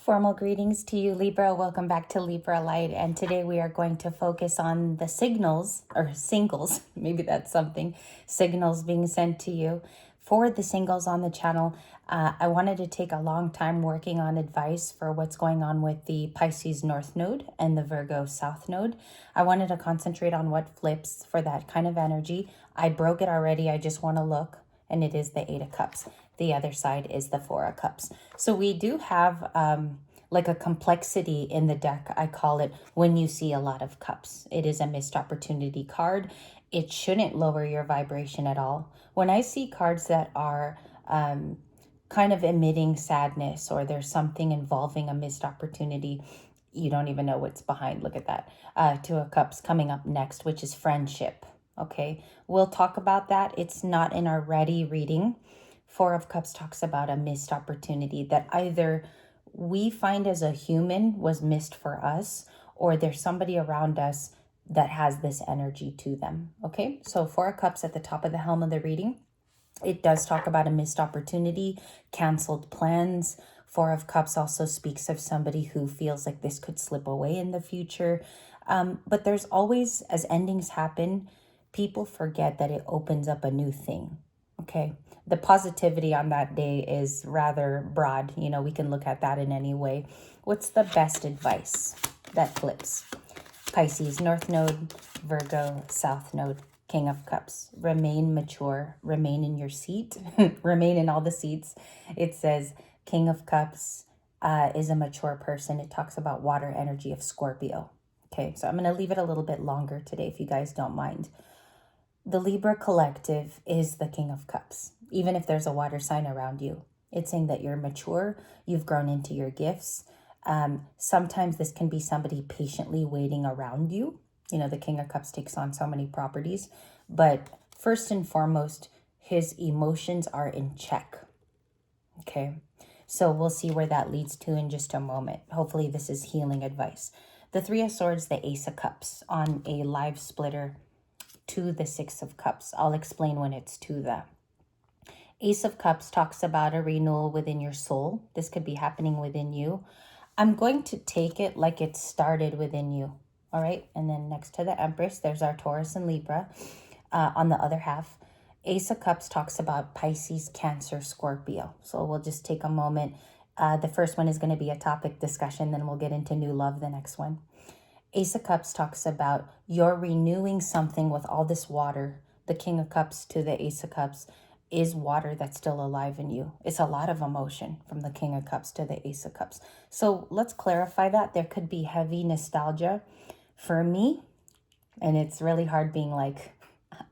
Formal greetings to you, Libra. Welcome back to Libra Light. And today we are going to focus on the signals or singles. Maybe that's something. Signals being sent to you. For the singles on the channel, I wanted to take a long time working on advice for what's going on with the Pisces North Node and the Virgo South Node. I wanted to concentrate on what flips for that kind of energy. I broke it already. I just want to look. And it is the Eight of Cups. The other side is the Four of Cups. So we do have like a complexity in the deck. I call it when you see a lot of cups. It is a missed opportunity card. It shouldn't lower your vibration at all. When I see cards that are kind of emitting sadness, or there's something involving a missed opportunity, you don't even know what's behind. Look at that. Two of Cups coming up next, which is friendship. Okay, we'll talk about that. It's not in our ready reading. Four of Cups talks about a missed opportunity that either we find as a human was missed for us, or there's somebody around us that has this energy to them. Okay, so Four of Cups at the top of the helm of the reading. It does talk about a missed opportunity, canceled plans. Four of Cups also speaks of somebody who feels like this could slip away in the future. But there's always, as endings happen, people forget that it opens up a new thing. Okay, the positivity on that day is rather broad. You know, we can look at that in any way. What's the best advice that flips? Pisces North Node, Virgo South Node, King of Cups. Remain mature, remain in your seat, remain in all the seats. It says King of Cups is a mature person. It talks about water energy of Scorpio. Okay, so I'm going to leave it a little bit longer today if you guys don't mind. The Libra collective is the King of Cups, even if there's a water sign around you. It's saying that you're mature, you've grown into your gifts. Sometimes this can be somebody patiently waiting around you. You know, the King of Cups takes on so many properties. But first and foremost, his emotions are in check. Okay, so we'll see where that leads to in just a moment. Hopefully this is healing advice. The Three of Swords, the Ace of Cups on a live splitter to the Six of Cups. I'll explain when it's to the Ace of Cups talks about a renewal within your soul. This could be happening within you. I'm going to take it like it started within you. All right. And then next to the Empress, there's our Taurus and Libra on the other half. Ace of Cups talks about Pisces, Cancer, Scorpio. So we'll just take a moment. The first one is going to be a topic discussion. Then we'll get into new love, the next one. Ace of Cups talks about you're renewing something with all this water. The King of Cups to the Ace of Cups is water that's still alive in you. It's a lot of emotion from the King of Cups to the Ace of Cups. So let's clarify that. There could be heavy nostalgia for me. And it's really hard being like,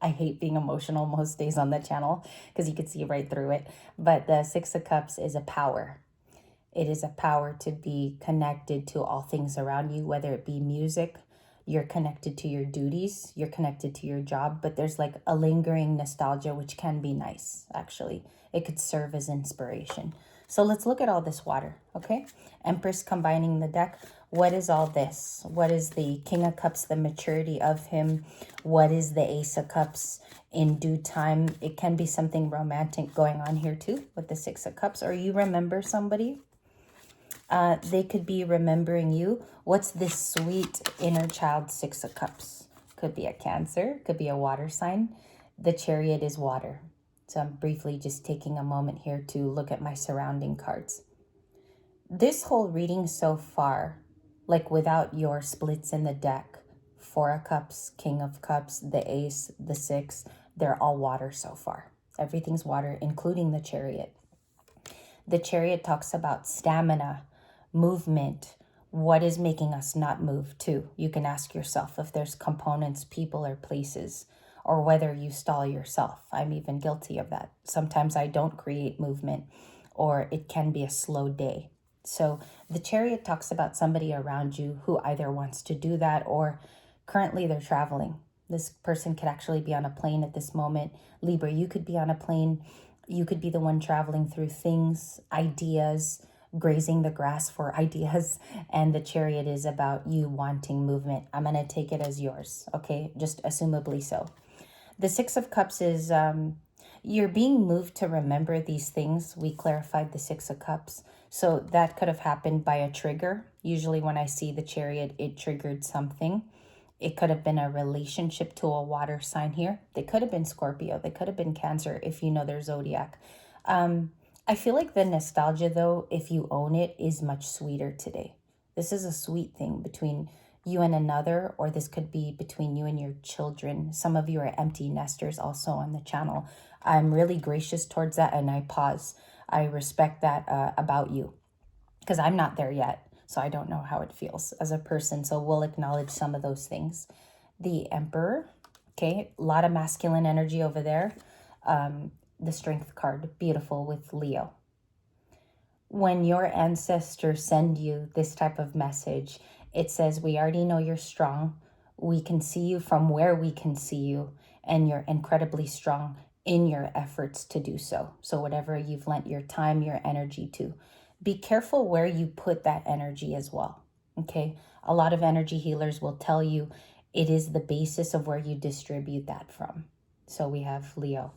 I hate being emotional most days on the channel because you can see right through it. But the Six of Cups is a power. It is a power to be connected to all things around you, whether it be music, you're connected to your duties, you're connected to your job, but there's like a lingering nostalgia, which can be nice, actually. It could serve as inspiration. So let's look at all this water, okay? Empress combining the deck. What is all this? What is the King of Cups, the maturity of him? What is the Ace of Cups? In due time, it can be something romantic going on here too with the Six of Cups, or you remember somebody. They could be remembering you. What's this sweet inner child Six of Cups? Could be a Cancer, could be a water sign. The Chariot is water. So I'm briefly just taking a moment here to look at my surrounding cards. This whole reading so far, like without your splits in the deck, Four of Cups, King of Cups, the Ace, the Six, they're all water so far. Everything's water, including the Chariot. The Chariot talks about stamina, movement. What is making us not move too? You can ask yourself if there's components, people, or places, or whether you stall yourself. I'm even guilty of that. Sometimes I don't create movement, or it can be a slow day. So the Chariot talks about somebody around you who either wants to do that or currently they're traveling. This person could actually be on a plane at this moment. Libra, you could be on a plane. You could be the one traveling through things, ideas, grazing the grass for ideas. And the Chariot is about you wanting movement. I'm going to take it as yours. Okay, just assumably so. The Six of Cups is you're being moved to remember these things. We clarified the Six of Cups. So that could have happened by a trigger. Usually when I see the Chariot, it triggered something. It could have been a relationship to a water sign here. They could have been Scorpio. They could have been Cancer if you know their zodiac. I feel like the nostalgia, though, if you own it, is much sweeter today. This is a sweet thing between you and another, or this could be between you and your children. Some of you are empty nesters also on the channel. I'm really gracious towards that, and I pause. I respect that about you, because I'm not there yet, so I don't know how it feels as a person. So we'll acknowledge some of those things. The Emperor, okay, a lot of masculine energy over there. The Strength card, beautiful with Leo. When your ancestors send you this type of message, it says, we already know you're strong. We can see you from where we can see you, and you're incredibly strong in your efforts to do so. So whatever you've lent your time, your energy to, be careful where you put that energy as well. Okay. A lot of energy healers will tell you it is the basis of where you distribute that from. So we have Leo.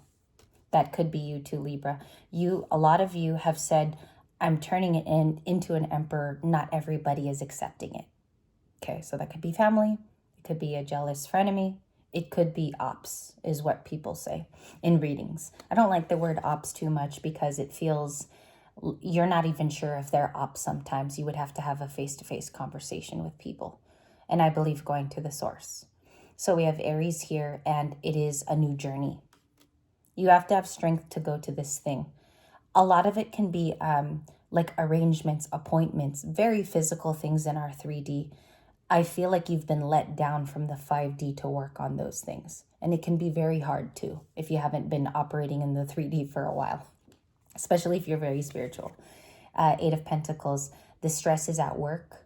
That could be you too, Libra. A lot of you have said, I'm turning it into an emperor. Not everybody is accepting it. Okay, so that could be family. It could be a jealous frenemy. It could be ops, is what people say in readings. I don't like the word ops too much because it feels you're not even sure if they're ops sometimes. You would have to have a face-to-face conversation with people. And I believe going to the source. So we have Aries here, and it is a new journey. You have to have strength to go to this thing. A lot of it can be like arrangements, appointments, very physical things in our 3D. I feel like you've been let down from the 5D to work on those things. And it can be very hard too if you haven't been operating in the 3D for a while, especially if you're very spiritual. Eight of Pentacles, the stress is at work.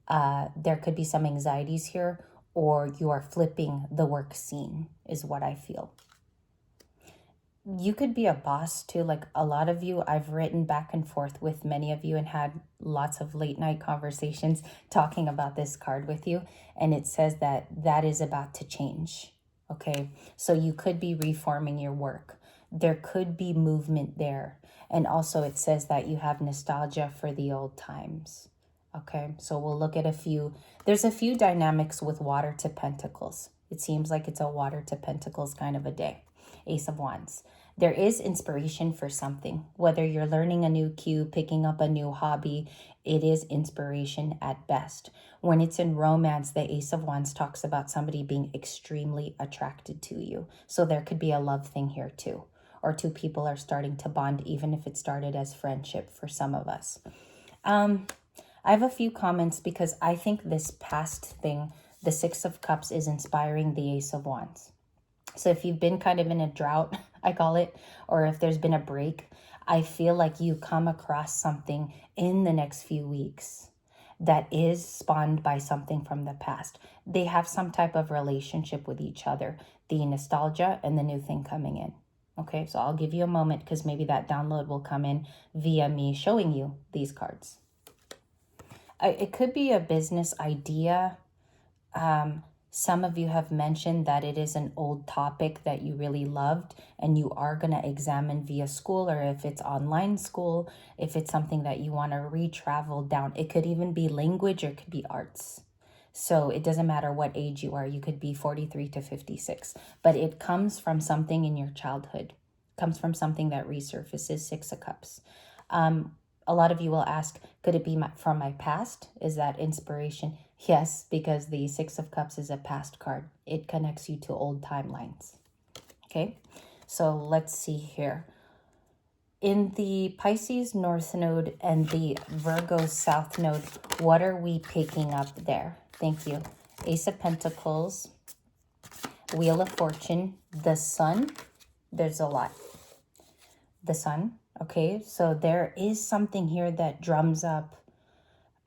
There could be some anxieties here, or you are flipping the work scene is what I feel. You could be a boss too. Like a lot of you, I've written back and forth with many of you and had lots of late night conversations talking about this card with you. And it says that is about to change. Okay. So you could be reforming your work. There could be movement there. And also it says that you have nostalgia for the old times. Okay. So we'll look at there's a few dynamics with water to pentacles. It seems like it's a water to pentacles kind of a day. Ace of Wands. There is inspiration for something, whether you're learning a new cue, picking up a new hobby, it is inspiration at best. When it's in romance, the Ace of Wands talks about somebody being extremely attracted to you. So there could be a love thing here too, or two people are starting to bond, even if it started as friendship for some of us. I have a few comments because I think this past thing, the Six of Cups, is inspiring the Ace of Wands. So if you've been kind of in a drought, I call it, or if there's been a break, I feel like you come across something in the next few weeks that is spawned by something from the past. They have some type of relationship with each other, the nostalgia and the new thing coming in. Okay, so I'll give you a moment because maybe that download will come in via me showing you these cards. It could be a business idea. Some of you have mentioned that it is an old topic that you really loved and you are going to examine via school, or if it's online school, if it's something that you want to re-travel down. It could even be language, or it could be arts. So it doesn't matter what age you are. You could be 43 to 56, but it comes from something in your childhood. It comes from something that resurfaces. Six of Cups. A lot of you will ask, could it be from my past? Is that inspiration? Yes, because the Six of Cups is a past card. It connects you to old timelines. Okay, so let's see here. In the Pisces North Node and the Virgo South Node, what are we picking up there? Thank you. Ace of Pentacles, Wheel of Fortune, the Sun. There's a lot. The Sun. Okay, so there is something here that drums up.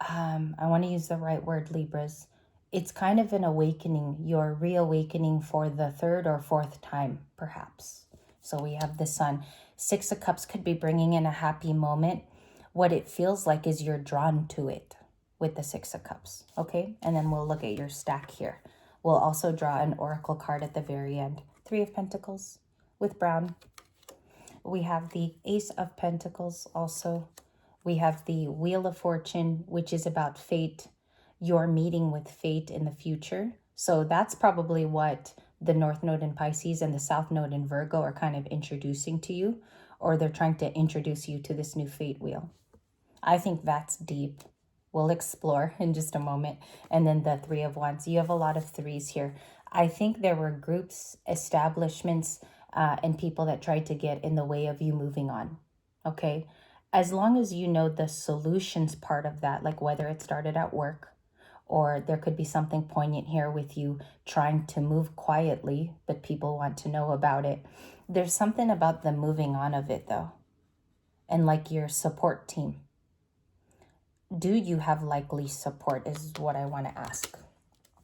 I want to use the right word, Libras. It's kind of an awakening. You're reawakening for the third or fourth time, perhaps. So we have the Sun. Six of Cups could be bringing in a happy moment. What it feels like is you're drawn to it with the Six of Cups. Okay, and then we'll look at your stack here. We'll also draw an oracle card at the very end. Three of Pentacles with brown. We have the Ace of Pentacles also We have the Wheel of Fortune, which is about fate, your meeting with fate in the future. So that's probably what the North Node in Pisces and the South Node in Virgo are kind of introducing to you, or they're trying to introduce you to this new fate wheel. I think that's deep. We'll explore in just a moment. And then the Three of Wands. You have a lot of threes here. I think there were groups, establishments, and people that tried to get in the way of you moving on. Okay? As long as you know the solutions part of that, like whether it started at work, or there could be something poignant here with you trying to move quietly, but people want to know about it. There's something about the moving on of it, though. And like your support team. Do you have likely support is what I want to ask.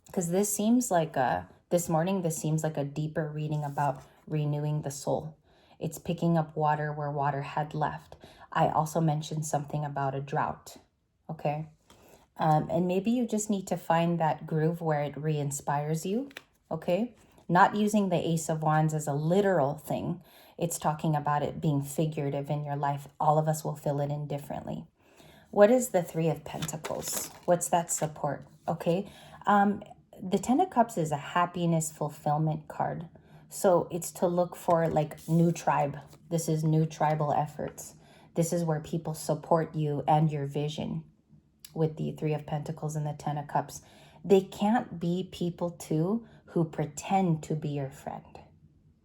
Because this seems like this morning, this seems like a deeper reading about renewing the soul. It's picking up water where water had left. I also mentioned something about a drought, okay? And maybe you just need to find that groove where it re-inspires you, okay? Not using the Ace of Wands as a literal thing. It's talking about it being figurative in your life. All of us will fill it in differently. What is the Three of Pentacles? What's that support? Okay. The Ten of Cups is a happiness fulfillment card. So it's to look for like new tribe. This is new tribal efforts. This is where people support you and your vision with the Three of Pentacles and the Ten of Cups. They can't be people too who pretend to be your friend.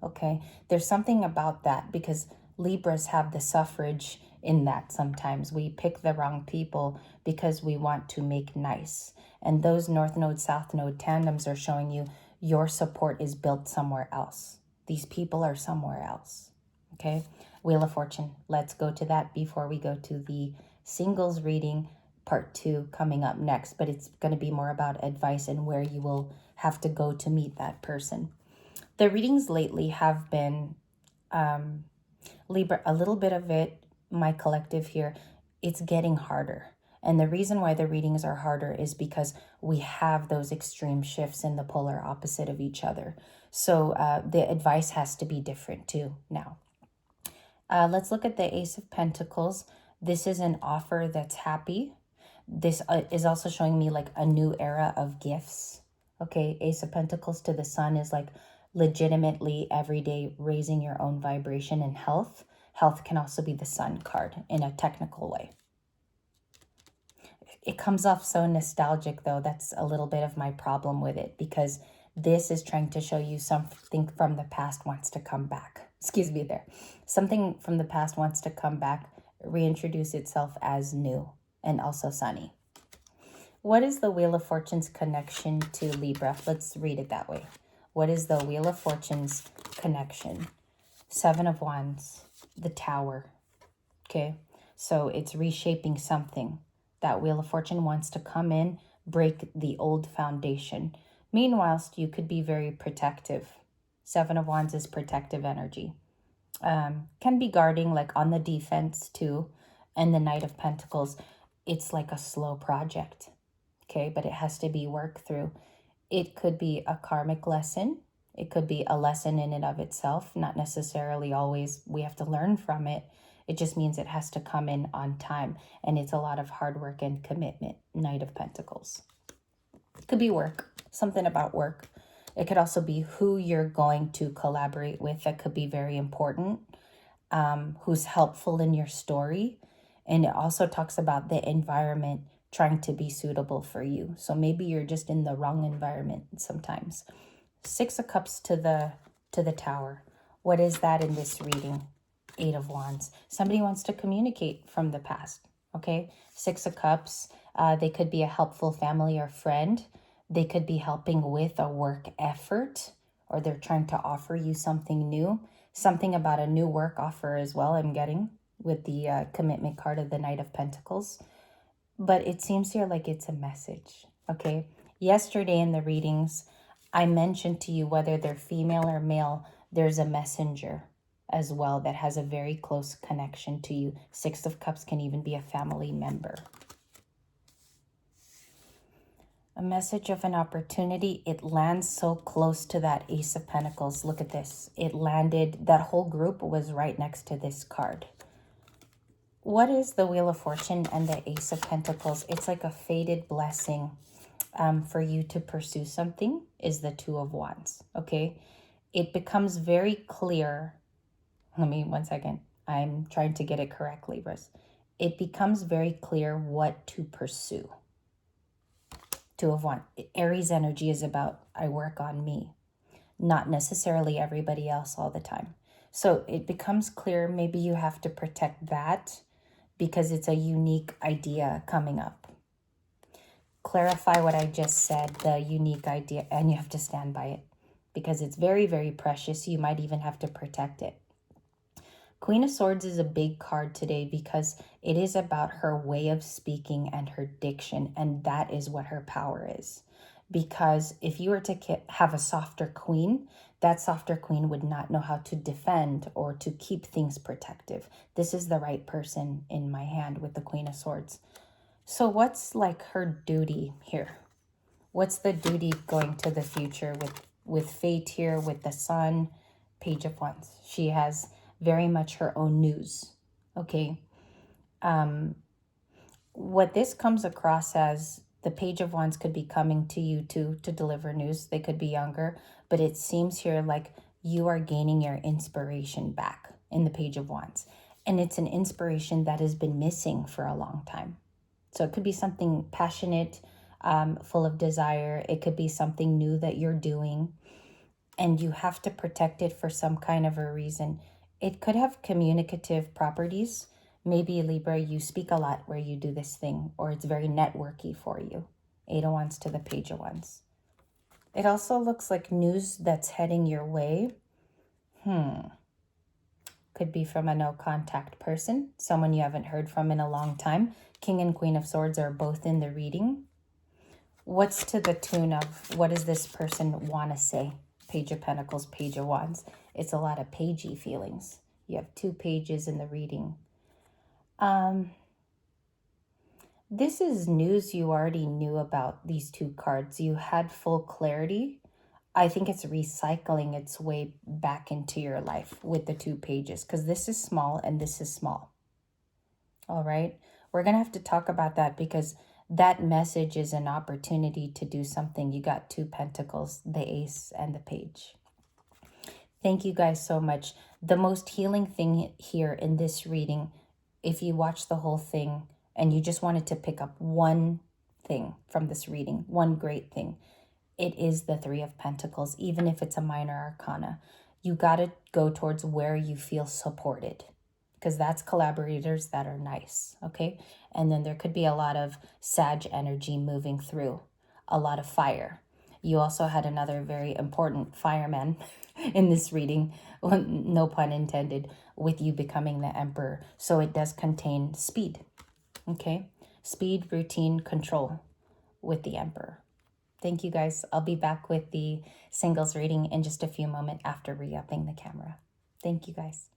Okay. There's something about that because Libras have the suffrage in that sometimes. We pick the wrong people because we want to make nice. And those North Node, South Node tandems are showing you your support is built somewhere else. These people are somewhere else. Okay? Wheel of Fortune. Let's go to that before we go to the singles reading, part 2, coming up next. But it's going to be more about advice and where you will have to go to meet that person. The readings lately have been Libra, a little bit of it, my collective here, it's getting harder. And the reason why the readings are harder is because we have those extreme shifts in the polar opposite of each other. So the advice has to be different too now. Let's look at the Ace of Pentacles. This is an offer that's happy. This is also showing me like a new era of gifts. Okay, Ace of Pentacles to the Sun is like legitimately every day raising your own vibration and health. Health can also be the Sun card in a technical way. It comes off so nostalgic though. That's a little bit of my problem with it because this is trying to show you something from the past wants to come back. Excuse me there. Something from the past wants to come back, reintroduce itself as new and also sunny. What is the Wheel of Fortune's connection to Libra? Let's read it that way. What is the Wheel of Fortune's connection? Seven of Wands, the Tower. Okay, so it's reshaping something. That Wheel of Fortune wants to come in, break the old foundation. Meanwhile, you could be very protective. Seven of Wands is protective energy. Can be guarding, like on the defense too. And the Knight of Pentacles, it's like a slow project. Okay, but it has to be worked through. It could be a karmic lesson. It could be a lesson in and of itself. Not necessarily always we have to learn from it. It just means it has to come in on time. And it's a lot of hard work and commitment. Knight of Pentacles. It could be work. Something about work. It could also be who you're going to collaborate with. That could be very important. Who's helpful in your story. And it also talks about the environment trying to be suitable for you. So maybe you're just in the wrong environment sometimes. Six of Cups to the Tower. What is that in this reading? Eight of Wands. Somebody wants to communicate from the past. Okay. Six of Cups. They could be a helpful family or friend. They could be helping with a work effort, or they're trying to offer you something new. Something about a new work offer as well, I'm getting, with the commitment card of the Knight of Pentacles. But it seems here like it's a message, okay? Yesterday in the readings, I mentioned to you whether they're female or male, there's a messenger as well that has a very close connection to you. Six of Cups can even be a family member. A message of an opportunity. It lands so close to that Ace of Pentacles. Look at this. It landed, that whole group was right next to this card. what is the Wheel of Fortune and the Ace of Pentacles? It's like a fated blessing for you to pursue something is the Two of Wands, okay? It becomes very clear. Let me, one second. I'm trying to get it correct, Libras. It becomes very clear what to pursue. Two of Wands. Aries energy is about, I work on me, not necessarily everybody else all the time. So it becomes clear maybe you have to protect that because it's a unique idea coming up. Clarify what I just said, the unique idea, and you have to stand by it because it's very, very precious. You might even have to protect it. Queen of Swords is a big card today because it is about her way of speaking and her diction, and that is what her power is. Because if you were to have a softer queen, that softer queen would not know how to defend or to keep things protective. This is the right person in my hand with the Queen of Swords. So what's like her duty here? What's the duty going to the future with fate here, with the Sun, Page of Wands? She has very much her own news, okay? What this comes across as, the Page of Wands could be coming to you too to deliver news. They could be younger, but it seems here like you are gaining your inspiration back in the Page of Wands. And it's an inspiration that has been missing for a long time. So it could be something passionate, full of desire. It could be something new that you're doing, and you have to protect it for some kind of a reason. It could have communicative properties. Maybe, Libra, you speak a lot where you do this thing, or it's very networky for you. 8 of Wands to the Page of Wands. It also looks like news that's heading your way. Could be from a no-contact person, someone you haven't heard from in a long time. King and Queen of Swords are both in the reading. What's to the tune of, what does this person want to say? Page of Pentacles, Page of Wands. It's a lot of pagey feelings. You have 2 pages in the reading. This is news you already knew about, these 2 cards. You had full clarity. I think it's recycling its way back into your life with the 2 pages, because this is small and this is small. All right. We're going to have to talk about that because that message is an opportunity to do something. You got 2 pentacles, the Ace and the Page. Thank you guys so much. The most healing thing here in this reading, if you watch the whole thing and you just wanted to pick up one thing from this reading, one great thing, it is the 3 of Pentacles, even if it's a minor arcana. You got to go towards where you feel supported, because that's collaborators that are nice, okay? And then there could be a lot of Sag energy moving through, a lot of fire. You also had another very important fireman in this reading, no pun intended, with you becoming the Emperor. So it does contain speed, okay? Speed, routine, control with the Emperor. Thank you guys. I'll be back with the singles reading in just a few moments after re-upping the camera. Thank you guys.